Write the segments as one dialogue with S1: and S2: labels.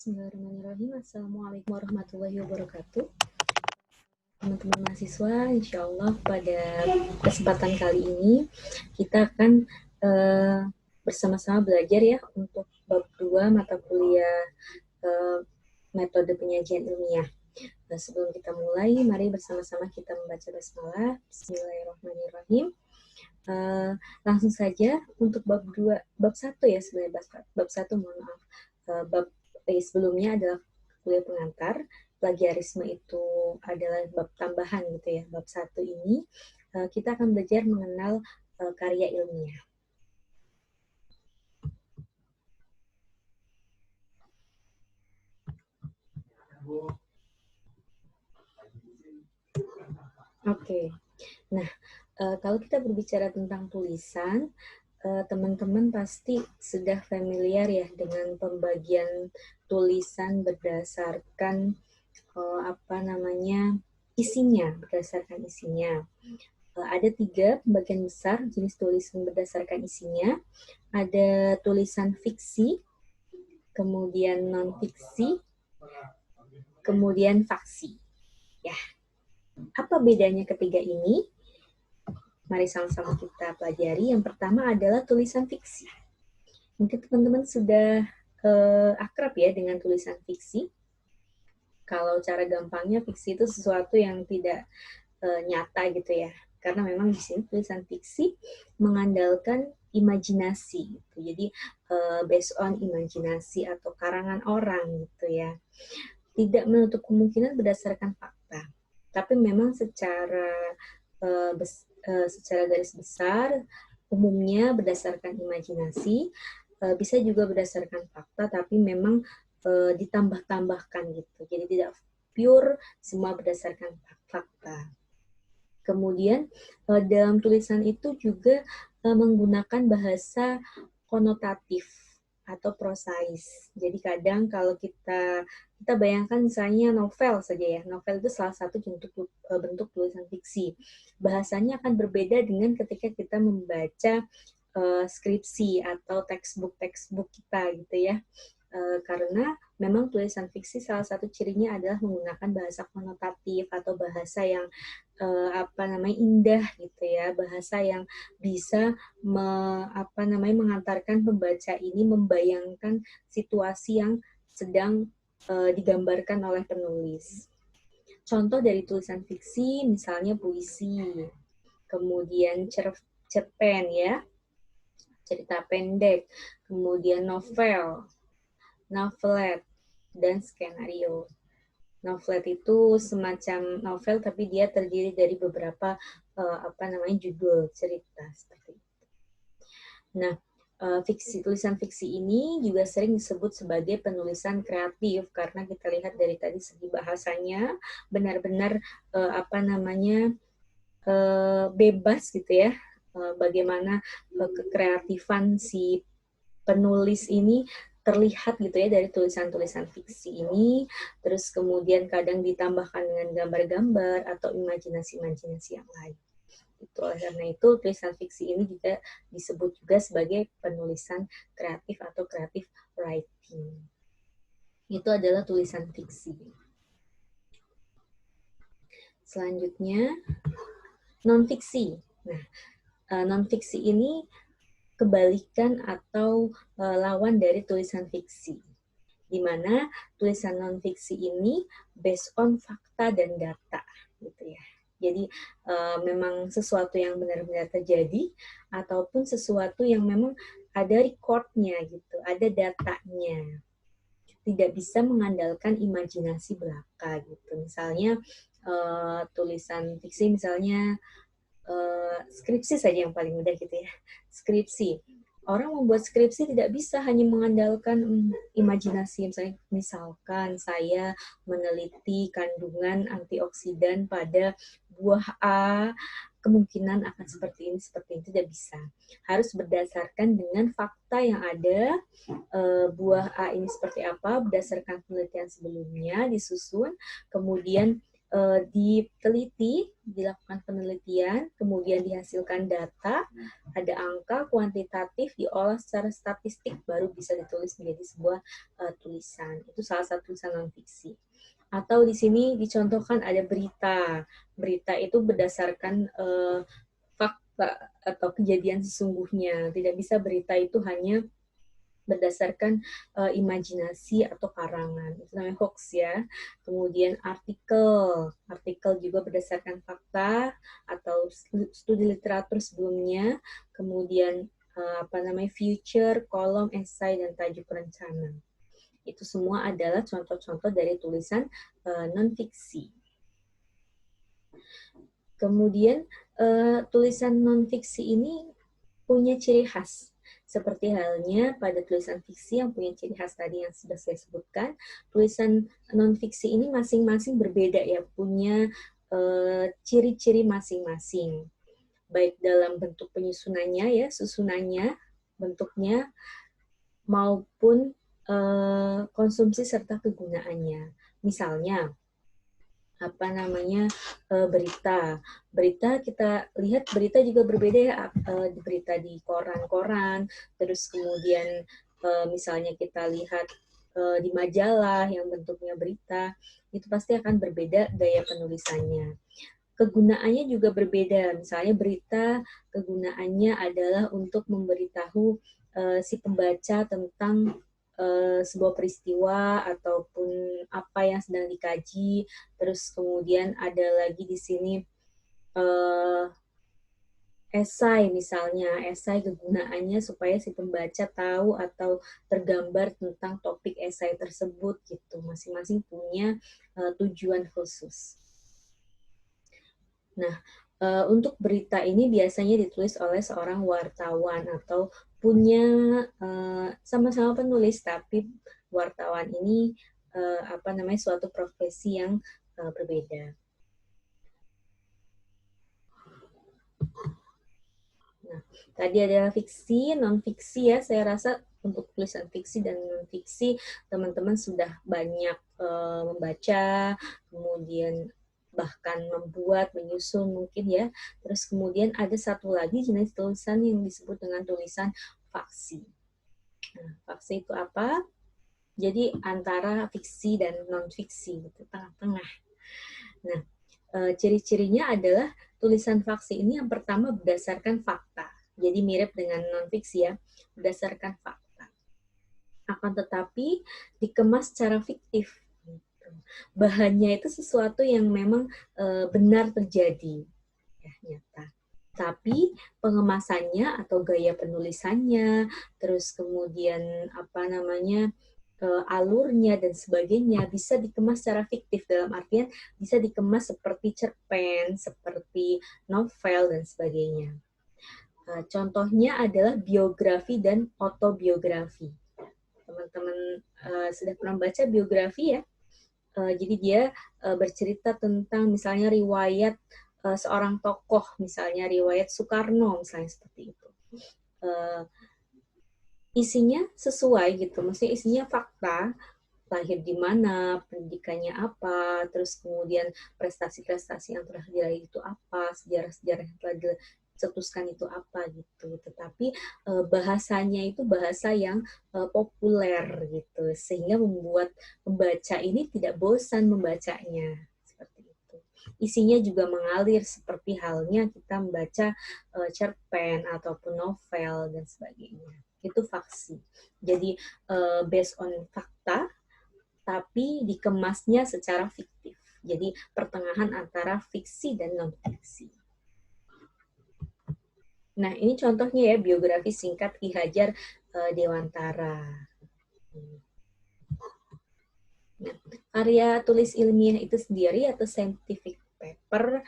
S1: Bismillahirrahmanirrahim. Assalamualaikum warahmatullahi wabarakatuh. Teman-teman mahasiswa, insya Allah pada kesempatan kali ini kita akan bersama-sama belajar ya untuk bab 2 mata kuliah metode penyajian ilmiah. Nah, sebelum kita mulai, mari bersama-sama kita membaca basmalah. Bismillahirrahmanirrahim. Langsung saja untuk bab 2, bab 1 ya sebenarnya, bab 1 mohon maaf. Bab sebelumnya adalah kuliah pengantar, plagiarisme itu adalah bab tambahan gitu ya. Bab 1 ini kita akan belajar mengenal karya ilmiah. Oke. Nah, kalau kita berbicara tentang tulisan, teman-teman pasti sudah familiar ya dengan pembagian tulisan berdasarkan isinya, berdasarkan isinya. Ada 3 pembagian besar jenis tulisan berdasarkan isinya. Ada tulisan fiksi, kemudian non-fiksi, kemudian faksi. Ya, apa bedanya ketiga ini? Mari sama-sama kita pelajari. Yang pertama adalah tulisan fiksi. Mungkin teman-teman sudah akrab ya dengan tulisan fiksi. Kalau cara gampangnya, fiksi itu sesuatu yang tidak nyata gitu ya. Karena memang di sini tulisan fiksi mengandalkan imajinasi gitu. Jadi based on imajinasi atau karangan orang gitu ya. Tidak menutup kemungkinan berdasarkan fakta. Tapi memang secara garis besar umumnya berdasarkan imajinasi, bisa juga berdasarkan fakta, tapi memang ditambah-tambahkan gitu. Jadi tidak pure semua berdasarkan fakta. Kemudian dalam tulisan itu juga menggunakan bahasa konotatif atau prosais. Jadi kadang kalau kita bayangkan misalnya novel saja ya. Novel itu salah satu bentuk tulisan fiksi. Bahasanya akan berbeda dengan ketika kita membaca skripsi atau textbook kita gitu ya. Karena memang tulisan fiksi salah satu cirinya adalah menggunakan bahasa konotatif atau bahasa yang indah gitu ya, bahasa yang bisa mengantarkan pembaca ini membayangkan situasi yang sedang digambarkan oleh penulis. Contoh dari tulisan fiksi misalnya puisi, kemudian cerpen ya, cerita pendek, kemudian novelet, dan skenario. Novelet itu semacam novel tapi dia terdiri dari beberapa judul cerita seperti itu. Nah, tulisan fiksi ini juga sering disebut sebagai penulisan kreatif karena kita lihat dari tadi segi bahasanya benar-benar bebas gitu ya. Bagaimana kekreatifan si penulis ini terlihat gitu ya dari tulisan-tulisan fiksi ini, terus kemudian kadang ditambahkan dengan gambar-gambar atau imajinasi-imajinasi yang lain. Oleh karena itu, tulisan fiksi ini juga disebut juga sebagai penulisan kreatif atau creative writing. Itu adalah tulisan fiksi. Selanjutnya, non-fiksi. Nah, non-fiksi ini kebalikan atau lawan dari tulisan fiksi, di mana tulisan non-fiksi ini based on fakta dan data, gitu ya. Jadi memang sesuatu yang benar-benar terjadi ataupun sesuatu yang memang ada recordnya gitu, ada datanya. Tidak bisa mengandalkan imajinasi belaka gitu. Misalnya tulisan fiksi misalnya skripsi saja yang paling mudah gitu ya. Skripsi. Orang membuat skripsi tidak bisa hanya mengandalkan imajinasi. Misalkan saya meneliti kandungan antioksidan pada buah A, kemungkinan akan seperti ini, tidak bisa. Harus berdasarkan dengan fakta yang ada, buah A ini seperti apa, berdasarkan penelitian sebelumnya, disusun, kemudian diteliti, dilakukan penelitian, kemudian dihasilkan data, ada angka kuantitatif, diolah secara statistik, baru bisa ditulis menjadi sebuah tulisan. Itu salah satu tulisan non-fiksi. Atau di sini dicontohkan ada berita. Berita itu berdasarkan fakta atau kejadian sesungguhnya. Tidak bisa berita itu hanya berdasarkan imajinasi atau karangan. Itu namanya hoax ya. Kemudian artikel juga berdasarkan fakta atau studi literatur sebelumnya. Kemudian feature, kolom, esai, dan tajuk rencana. Itu semua adalah contoh-contoh dari tulisan non-fiksi. Kemudian tulisan non-fiksi ini punya ciri khas. Seperti halnya pada tulisan fiksi yang punya ciri khas tadi yang sudah saya sebutkan, tulisan non-fiksi ini masing-masing berbeda ya, punya ciri-ciri masing-masing. Baik dalam bentuk penyusunannya ya, susunannya, bentuknya, maupun konsumsi serta kegunaannya. Misalnya, berita kita lihat berita juga berbeda ya, berita di koran-koran, terus kemudian misalnya kita lihat di majalah yang bentuknya berita, itu pasti akan berbeda gaya penulisannya. Kegunaannya juga berbeda, misalnya berita kegunaannya adalah untuk memberitahu si pembaca tentang sebuah peristiwa ataupun apa yang sedang dikaji. Terus kemudian ada lagi di sini esai misalnya. Esai kegunaannya supaya si pembaca tahu atau tergambar tentang topik esai tersebut gitu. Masing-masing punya tujuan khusus. Nah, untuk berita ini biasanya ditulis oleh seorang wartawan atau punya sama-sama penulis, tapi wartawan ini suatu profesi yang berbeda. Nah, tadi ada fiksi, non-fiksi ya. Saya rasa untuk tulisan fiksi dan non-fiksi teman-teman sudah banyak membaca, kemudian bahkan membuat, menyusun mungkin ya. Terus kemudian ada satu lagi jenis tulisan yang disebut dengan tulisan faksi. Nah, faksi itu apa? Jadi antara fiksi dan non-fiksi, gitu, tengah-tengah. Nah, ciri-cirinya adalah tulisan faksi ini yang pertama berdasarkan fakta. Jadi mirip dengan non-fiksi ya, berdasarkan fakta. Akan tetapi dikemas secara fiktif. Bahannya itu sesuatu yang memang benar terjadi, ya, nyata. Tapi pengemasannya atau gaya penulisannya, terus kemudian alurnya dan sebagainya bisa dikemas secara fiktif, dalam artian bisa dikemas seperti cerpen, seperti novel dan sebagainya. Contohnya adalah biografi dan autobiografi. Teman-teman sudah pernah baca biografi ya? Jadi dia bercerita tentang misalnya riwayat seorang tokoh, misalnya riwayat Soekarno, misalnya seperti itu. Isinya sesuai gitu, maksudnya isinya fakta, lahir di mana, pendidikannya apa, terus kemudian prestasi-prestasi yang telah diraih itu apa, sejarah-sejarah yang telah dicetuskan itu apa gitu. Tetapi bahasanya itu bahasa yang populer gitu, sehingga membuat pembaca ini tidak bosan membacanya. Seperti itu. Isinya juga mengalir seperti halnya kita membaca cerpen ataupun novel dan sebagainya. Itu faksi. Jadi based on fakta, tapi dikemasnya secara fiktif. Jadi pertengahan antara fiksi dan non-fiksi. Nah, ini contohnya ya, biografi singkat Ki Hajar Dewantara. Nah, karya tulis ilmiah itu sendiri atau scientific paper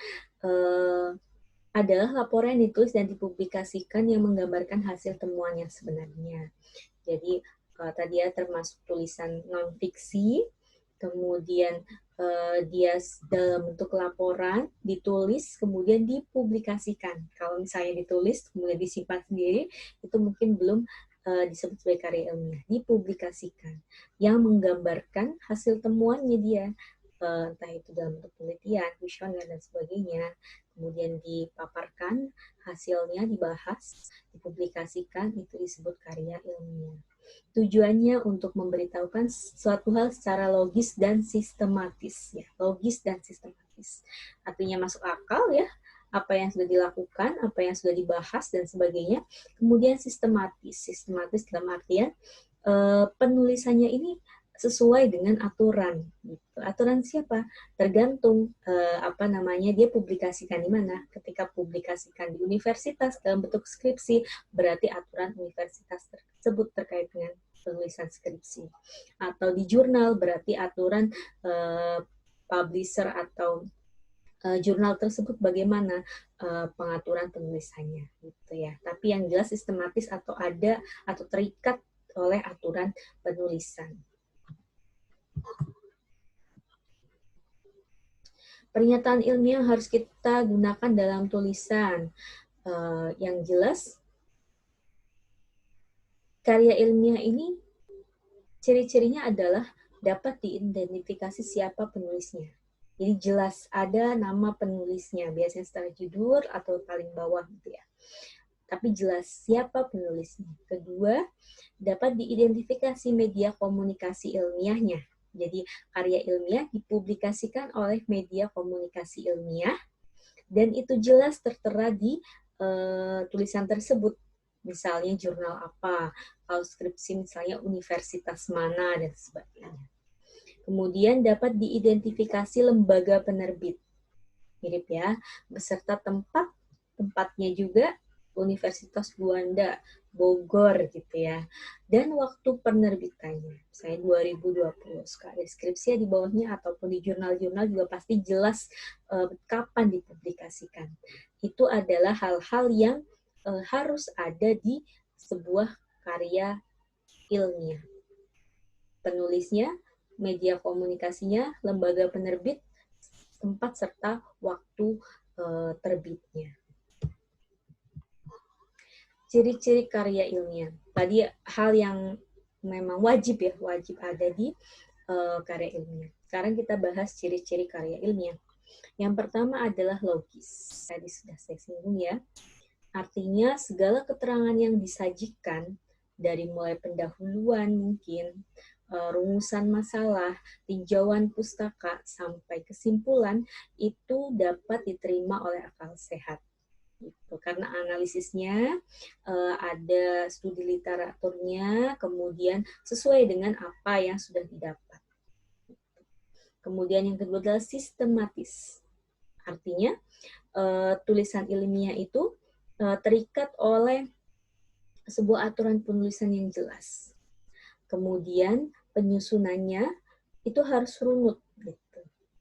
S1: adalah laporan yang ditulis dan dipublikasikan yang menggambarkan hasil temuan yang sebenarnya. Jadi tadi ya termasuk tulisan non-fiksi, kemudian dia dalam bentuk laporan, ditulis, kemudian dipublikasikan. Kalau misalnya ditulis, kemudian disimpan sendiri, itu mungkin belum disebut sebagai karya ilmiah. Dipublikasikan, yang menggambarkan hasil temuannya dia. entah itu dalam bentuk penelitian, kuesioner, dan sebagainya, kemudian dipaparkan, hasilnya dibahas, dipublikasikan, itu disebut karya ilmiah. Tujuannya untuk memberitahukan suatu hal secara logis dan sistematis, ya, logis dan sistematis. Artinya masuk akal ya, apa yang sudah dilakukan, apa yang sudah dibahas dan sebagainya. Kemudian sistematis, sistematis dalam artian penulisannya ini sesuai dengan aturan. Gitu. Aturan siapa? Tergantung dia publikasikan di mana. Ketika publikasikan di universitas dalam bentuk skripsi, berarti aturan universitas tersebut terkait dengan penulisan skripsi. Atau di jurnal, berarti aturan publisher atau jurnal tersebut bagaimana pengaturan penulisannya, gitu ya. Tapi yang jelas sistematis atau ada atau terikat oleh aturan penulisan. Pernyataan ilmiah harus kita gunakan dalam tulisan. Yang jelas, karya ilmiah ini ciri-cirinya adalah dapat diidentifikasi siapa penulisnya. Jadi jelas ada nama penulisnya, biasanya setelah judul atau paling bawah gitu ya. Tapi jelas siapa penulisnya. Kedua, dapat diidentifikasi media komunikasi ilmiahnya. Jadi karya ilmiah dipublikasikan oleh media komunikasi ilmiah dan itu jelas tertera di tulisan tersebut. Misalnya jurnal apa, kalau skripsi misalnya universitas mana dan sebagainya. Kemudian dapat diidentifikasi lembaga penerbit. Mirip ya, beserta tempatnya juga Universitas Juanda, Bogor gitu ya. Dan waktu penerbitannya, misalnya 2020. Suka ada deskripsi di bawahnya ataupun di jurnal-jurnal juga pasti jelas kapan dipublikasikan. Itu adalah hal-hal yang harus ada di sebuah karya ilmiah. Penulisnya, media komunikasinya, lembaga penerbit, tempat serta waktu terbitnya. Ciri-ciri karya ilmiah. Tadi hal yang memang wajib ada di karya ilmiah. Sekarang kita bahas ciri-ciri karya ilmiah. Yang pertama adalah logis. Tadi sudah saya singgung ya. Artinya segala keterangan yang disajikan dari mulai pendahuluan mungkin, rumusan masalah, tinjauan pustaka, sampai kesimpulan itu dapat diterima oleh akal sehat. Gitu. Karena analisisnya ada studi literaturnya, kemudian sesuai dengan apa yang sudah didapat. Kemudian yang kedua adalah sistematis. Artinya tulisan ilmiah itu terikat oleh sebuah aturan penulisan yang jelas. Kemudian penyusunannya itu harus runut.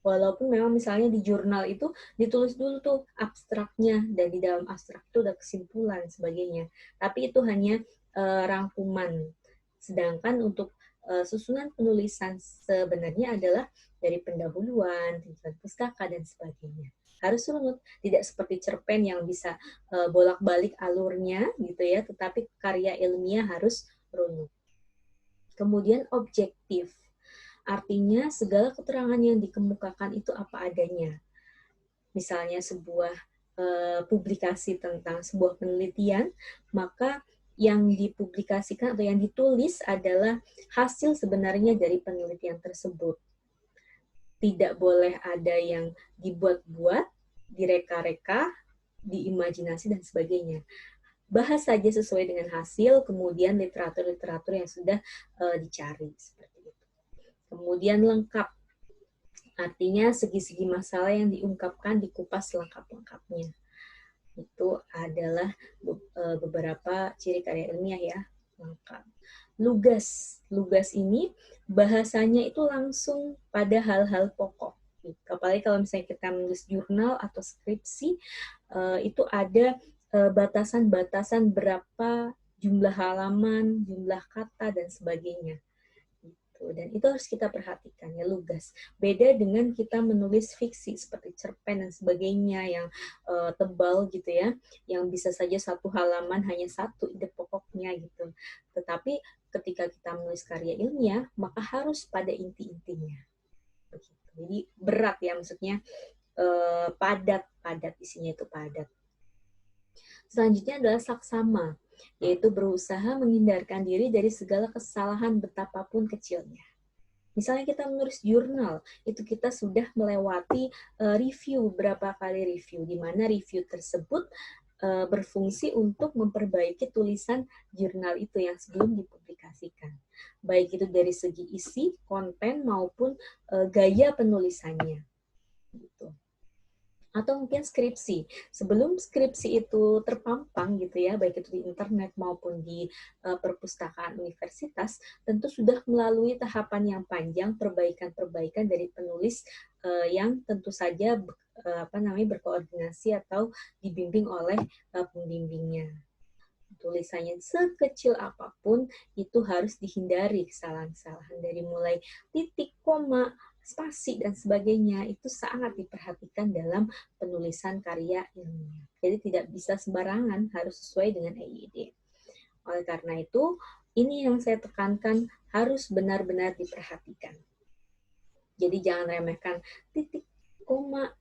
S1: Walaupun memang misalnya di jurnal itu ditulis dulu tuh abstraknya, dan di dalam abstrak itu ada kesimpulan sebagainya. Tapi itu hanya rangkuman. Sedangkan untuk susunan penulisan sebenarnya adalah dari pendahuluan, tinjauan pustaka, dan sebagainya. Harus runut, tidak seperti cerpen yang bisa bolak-balik alurnya gitu ya, tetapi karya ilmiah harus runut. Kemudian objektif. Artinya segala keterangan yang dikemukakan itu apa adanya. Misalnya sebuah publikasi tentang sebuah penelitian, maka yang dipublikasikan atau yang ditulis adalah hasil sebenarnya dari penelitian tersebut. Tidak boleh ada yang dibuat-buat, direka-reka, diimajinasi, dan sebagainya. Bahas saja sesuai dengan hasil, kemudian literatur-literatur yang sudah dicari. Kemudian lengkap, artinya segi-segi masalah yang diungkapkan dikupas lengkap-lengkapnya. Itu adalah beberapa ciri karya ilmiah ya, lengkap. Lugas, lugas ini bahasanya itu langsung pada hal-hal pokok. Apalagi kalau misalnya kita menulis jurnal atau skripsi, itu ada batasan-batasan berapa jumlah halaman, jumlah kata, dan sebagainya. Dan itu harus kita perhatikan ya, lugas. Beda dengan kita menulis fiksi seperti cerpen dan sebagainya yang tebal gitu ya, yang bisa saja satu halaman hanya satu ide pokoknya gitu. Tetapi ketika kita menulis karya ilmiah, maka harus pada inti-intinya. Begitu. Jadi berat ya, maksudnya padat isinya itu padat. Selanjutnya adalah saksama, yaitu berusaha menghindarkan diri dari segala kesalahan betapapun kecilnya. Misalnya kita menulis jurnal, itu kita sudah melewati review, berapa kali review, di mana review tersebut berfungsi untuk memperbaiki tulisan jurnal itu yang sebelum dipublikasikan. Baik itu dari segi isi, konten, maupun gaya penulisannya. Gitu. Atau mungkin skripsi. Sebelum skripsi itu terpampang gitu ya, baik itu di internet maupun di perpustakaan universitas, tentu sudah melalui tahapan yang panjang, perbaikan-perbaikan dari penulis yang tentu saja berkoordinasi atau dibimbing oleh pembimbingnya. Tulisannya sekecil apapun itu harus dihindari kesalahan-kesalahan, dari mulai titik, koma, spasi, dan sebagainya itu sangat diperhatikan dalam penulisan karya ilmiah. Jadi tidak bisa sembarangan, harus sesuai dengan EID. Oleh karena itu, ini yang saya tekankan, harus benar-benar diperhatikan. Jadi jangan remehkan titik, koma,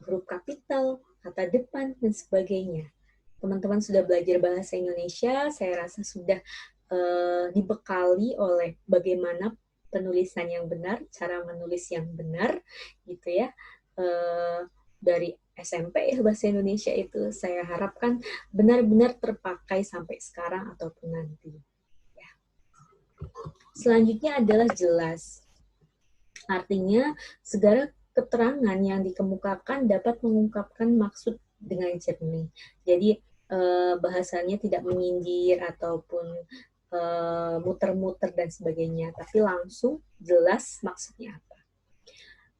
S1: huruf kapital, kata depan, dan sebagainya. Teman-teman sudah belajar bahasa Indonesia, saya rasa sudah dibekali oleh bagaimana penulisan yang benar, cara menulis yang benar, gitu ya. Dari SMP ya bahasa Indonesia itu saya harapkan benar-benar terpakai sampai sekarang ataupun nanti. Ya. Selanjutnya adalah jelas. Artinya segala keterangan yang dikemukakan dapat mengungkapkan maksud dengan jernih. Jadi bahasanya tidak menyindir ataupun muter-muter dan sebagainya, tapi langsung jelas maksudnya apa.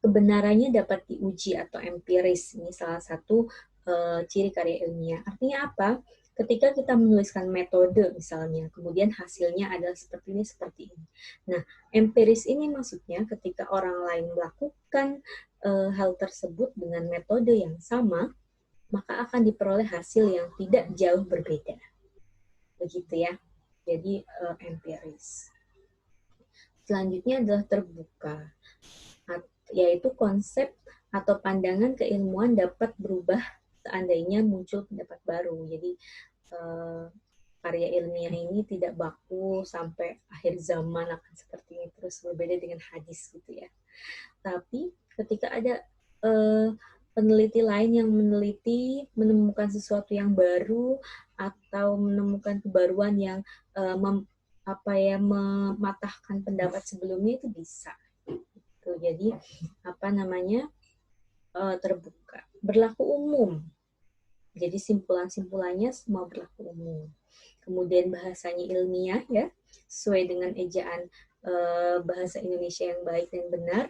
S1: Kebenarannya dapat diuji atau empiris, ini salah satu ciri karya ilmiah. Artinya apa? Ketika kita menuliskan metode misalnya, kemudian hasilnya adalah seperti ini. Nah, empiris ini maksudnya ketika orang lain melakukan hal tersebut dengan metode yang sama, maka akan diperoleh hasil yang tidak jauh berbeda. Begitu ya. Jadi empiris. Selanjutnya adalah terbuka, yaitu konsep atau pandangan keilmuan dapat berubah seandainya muncul pendapat baru. Jadi karya ilmiah ini tidak baku sampai akhir zaman akan seperti ini terus, berbeda dengan hadis gitu ya. Tapi ketika ada peneliti lain yang menemukan sesuatu yang baru atau menemukan kebaruan yang mematahkan pendapat sebelumnya, itu bisa. Gitu. Jadi terbuka, berlaku umum. Jadi simpulan-simpulannya semua berlaku umum. Kemudian bahasanya ilmiah ya, sesuai dengan ejaan bahasa Indonesia yang baik dan benar.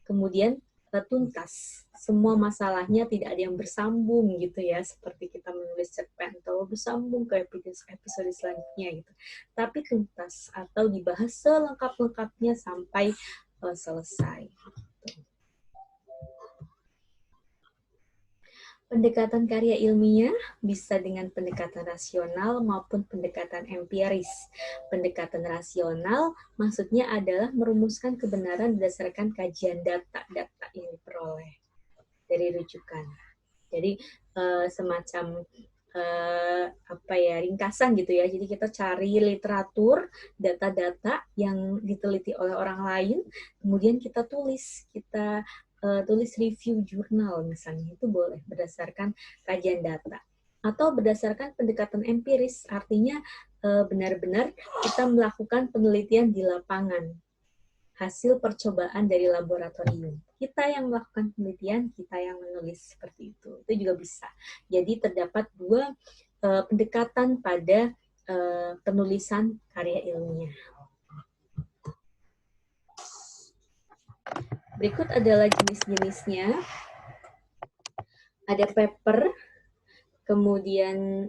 S1: Kemudian tuntas, semua masalahnya tidak ada yang bersambung gitu ya, seperti kita menulis cerpen atau bersambung ke episode selanjutnya gitu. Tapi tuntas atau dibahas selengkap-lengkapnya sampai selesai. Pendekatan karya ilmiah bisa dengan pendekatan rasional maupun pendekatan empiris. Pendekatan rasional maksudnya adalah merumuskan kebenaran berdasarkan kajian data-data yang diperoleh dari rujukan. Jadi semacam ringkasan gitu ya. Jadi kita cari literatur, data-data yang diteliti oleh orang lain, kemudian kita tulis review jurnal misalnya, itu boleh berdasarkan kajian data. Atau berdasarkan pendekatan empiris, artinya benar-benar kita melakukan penelitian di lapangan, hasil percobaan dari laboratorium. Kita yang melakukan penelitian, kita yang menulis, seperti itu. Itu juga bisa. Jadi terdapat dua pendekatan pada penulisan karya ilmiah. Berikut adalah jenis-jenisnya. Ada paper, kemudian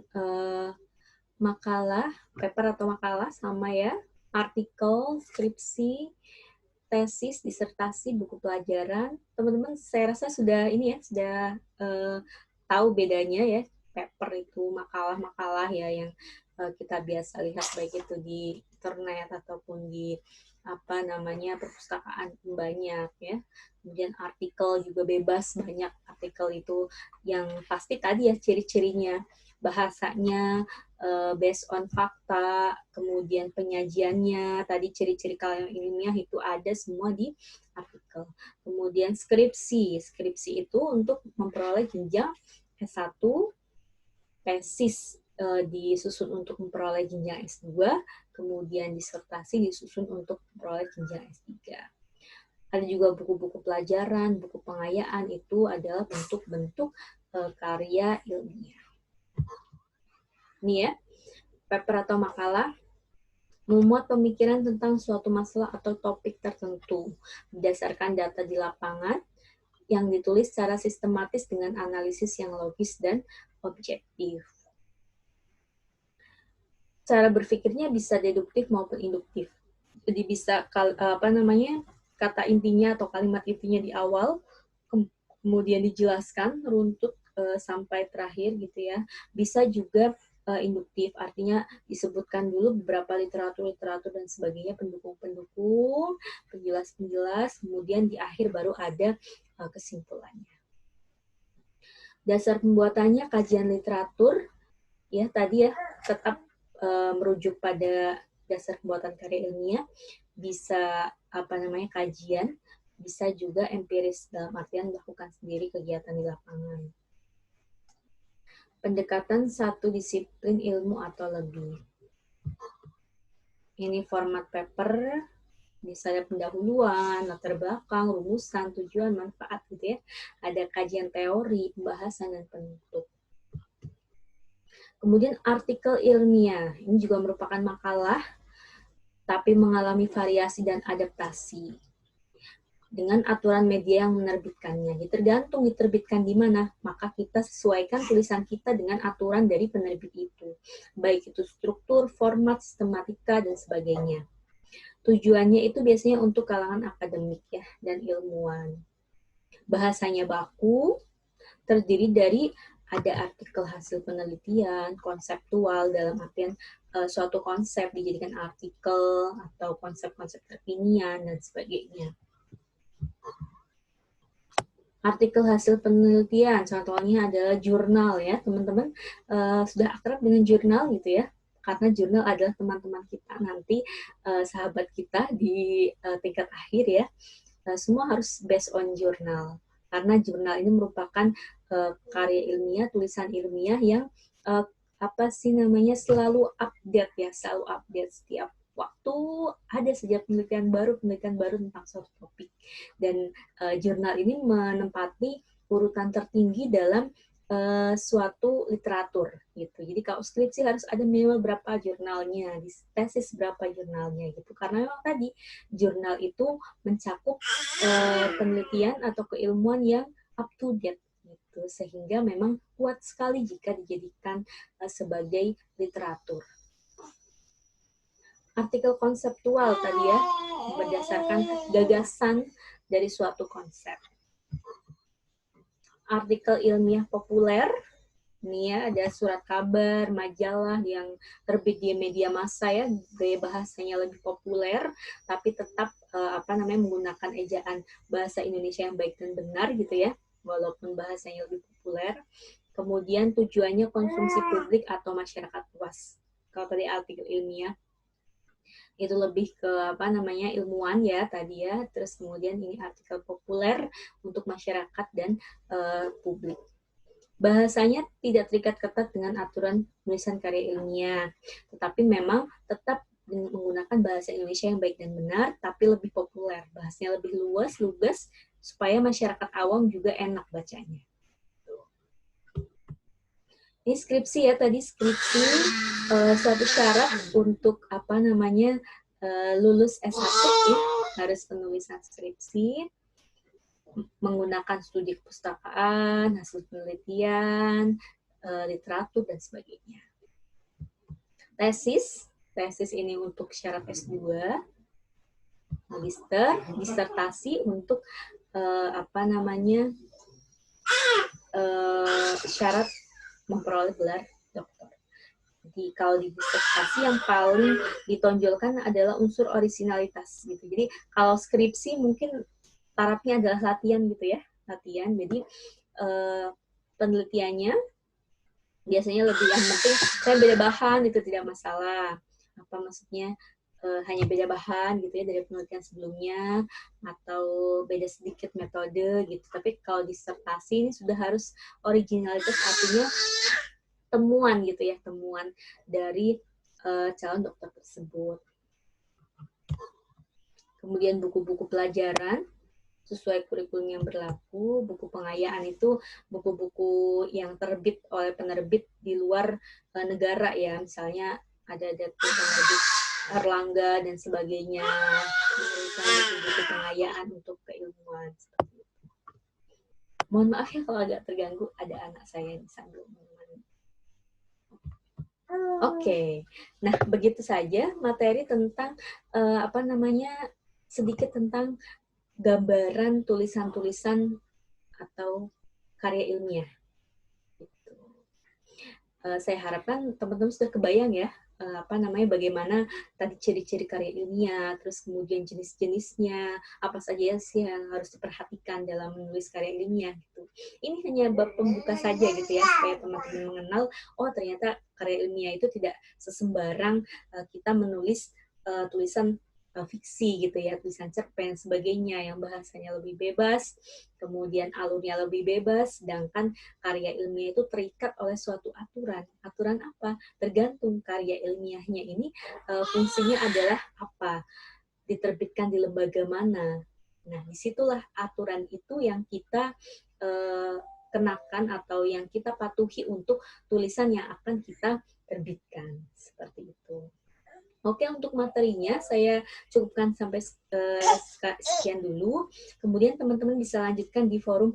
S1: makalah, paper atau makalah sama ya, artikel, skripsi, tesis, disertasi, buku pelajaran. Teman-teman saya rasa sudah tahu bedanya ya. Paper itu makalah-makalah ya yang kita biasa lihat baik itu di internet ataupun di apa namanya perpustakaan banyak ya. Kemudian artikel juga bebas, banyak artikel itu yang pasti tadi ya ciri-cirinya, bahasanya based on fakta, kemudian penyajiannya, tadi ciri-ciri karya ilmiah itu ada semua di artikel. Kemudian skripsi, skripsi itu untuk memperoleh jenjang S1, tesis disusun untuk memperoleh jenjang S2, kemudian disertasi disusun untuk memperoleh jenjang S3. Ada juga buku-buku pelajaran, buku pengayaan, itu adalah bentuk-bentuk karya ilmiah. Ini ya, paper atau makalah memuat pemikiran tentang suatu masalah atau topik tertentu berdasarkan data di lapangan yang ditulis secara sistematis dengan analisis yang logis dan objektif. Cara berpikirnya bisa deduktif maupun induktif. Jadi bisa kata intinya atau kalimat intinya di awal, kemudian dijelaskan runtut sampai terakhir gitu ya. Bisa juga induktif, artinya disebutkan dulu beberapa literatur dan sebagainya, pendukung-pendukung, penjelas-penjelas, kemudian di akhir baru ada kesimpulannya. Dasar pembuatannya kajian literatur, ya tadi ya tetap merujuk pada dasar pembuatan karya ilmiah, bisa kajian, bisa juga empiris dalam artian melakukan sendiri kegiatan di lapangan. Pendekatan satu disiplin ilmu atau lebih. Ini format paper, misalnya pendahuluan, latar belakang, rumusan, tujuan, manfaat gitu ya. Ada kajian teori, pembahasan, dan penutup. Kemudian artikel ilmiah, ini juga merupakan makalah, tapi mengalami variasi dan adaptasi dengan aturan media yang menerbitkannya. Jadi tergantung diterbitkan di mana, maka kita sesuaikan tulisan kita dengan aturan dari penerbit itu. Baik itu struktur, format, sistematika, dan sebagainya. Tujuannya itu biasanya untuk kalangan akademik ya, dan ilmuwan. Bahasanya baku, terdiri dari ada artikel hasil penelitian, konseptual dalam artian suatu konsep dijadikan artikel atau konsep-konsep terkinian dan sebagainya. Artikel hasil penelitian, contohnya adalah jurnal ya, teman-teman sudah akrab dengan jurnal gitu ya, karena jurnal adalah teman-teman kita nanti, sahabat kita di tingkat akhir ya, semua harus based on jurnal. Karena jurnal ini merupakan karya ilmiah, tulisan ilmiah yang selalu update ya, selalu update setiap waktu ada saja penelitian baru tentang suatu topik. Dan jurnal ini menempati urutan tertinggi dalam suatu literatur gitu. Jadi kalau skripsi harus ada minimal berapa jurnalnya, di tesis berapa jurnalnya gitu. Karena memang tadi jurnal itu mencakup penelitian atau keilmuan yang up to date gitu, sehingga memang kuat sekali jika dijadikan sebagai literatur. Artikel konseptual tadi ya, berdasarkan gagasan dari suatu konsep. Artikel ilmiah populer, ini ya ada surat kabar, majalah yang terbit di media massa ya, gaya bahasanya lebih populer, tapi tetap menggunakan ejaan bahasa Indonesia yang baik dan benar gitu ya, walaupun bahasanya lebih populer. Kemudian tujuannya konsumsi publik atau masyarakat luas. Kalau tadi artikel ilmiah itu lebih ke ilmuwan ya tadi ya, terus kemudian ini artikel populer untuk masyarakat dan publik. Bahasanya tidak terikat ketat dengan aturan penulisan karya ilmiah, tetapi memang tetap menggunakan bahasa Indonesia yang baik dan benar, tapi lebih populer, bahasanya lebih lugas, supaya masyarakat awam juga enak bacanya. Ini skripsi ya, tadi skripsi suatu syarat untuk lulus S1 ya, harus penulisan skripsi, menggunakan studi perpustakaan, hasil penelitian, literatur, dan sebagainya. Tesis ini untuk syarat S2, magister, disertasi untuk syarat memperoleh gelar doktor. kalau di disertasi yang paling ditonjolkan adalah unsur orisinalitas gitu. Jadi kalau skripsi mungkin tarafnya adalah latihan gitu ya, latihan. Jadi penelitiannya biasanya lebih yang penting saya beda bahan itu tidak masalah. Apa maksudnya hanya beda bahan gitu ya dari penelitian sebelumnya atau beda sedikit metode gitu. Tapi kalau disertasi ini sudah harus originalitas, artinya temuan gitu ya, temuan dari calon dokter tersebut. Kemudian buku-buku pelajaran sesuai kurikulum yang berlaku. Buku pengayaan itu buku-buku yang terbit oleh penerbit di luar negara ya, misalnya ada penerbit Erlangga dan sebagainya, memberikan buku-buku pengayaan untuk keilmuan. Mohon maaf ya kalau agak terganggu, ada anak saya yang sambil menemani. Oke, nah begitu saja materi tentang sedikit tentang gambaran tulisan-tulisan atau karya ilmiah. Gitu. Saya harapkan teman-teman sudah kebayang ya bagaimana tadi ciri-ciri karya ilmiah, terus kemudian jenis-jenisnya, apa saja sih yang harus diperhatikan dalam menulis karya ilmiah gitu. Ini hanya bab pembuka saja gitu ya, supaya teman-teman mengenal, oh ternyata karya ilmiah itu tidak sesembarang kita menulis tulisan fiksi gitu ya, tulisan cerpen sebagainya yang bahasanya lebih bebas, kemudian alurnya lebih bebas, sedangkan karya ilmiah itu terikat oleh suatu aturan. Aturan apa? Tergantung karya ilmiahnya ini fungsinya adalah apa, diterbitkan di lembaga mana. Nah, disitulah aturan itu yang kita kenakan atau yang kita patuhi untuk tulisan yang akan kita terbitkan. Seperti itu. Oke, untuk materinya saya cukupkan sampai sekian dulu. Kemudian teman-teman bisa lanjutkan di forum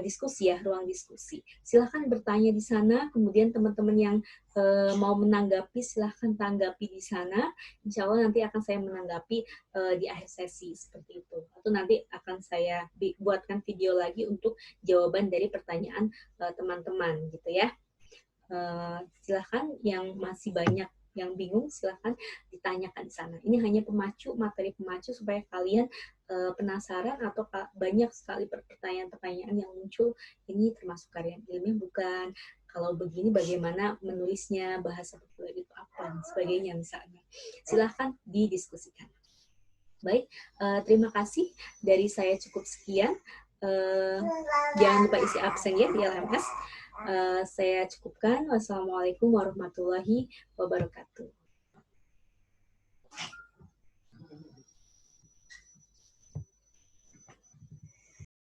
S1: diskusi ya, ruang diskusi. Silahkan bertanya di sana, kemudian teman-teman yang mau menanggapi, silahkan tanggapi di sana. Insya Allah nanti akan saya menanggapi di akhir sesi, seperti itu. Atau nanti akan saya buatkan video lagi untuk jawaban dari pertanyaan teman-teman, gitu ya. Silahkan yang masih banyak yang bingung silahkan ditanyakan di sana. Ini hanya pemacu, materi pemacu supaya kalian penasaran atau banyak sekali pertanyaan-pertanyaan yang muncul. Ini termasuk karya ilmiah bukan? Kalau begini bagaimana menulisnya, bahasa populer itu apa, dan sebagainya misalnya. Silahkan didiskusikan. Baik, terima kasih. Dari saya cukup sekian. Jangan lupa isi absen ya di LMS. Saya cukupkan. Wassalamualaikum warahmatullahi wabarakatuh.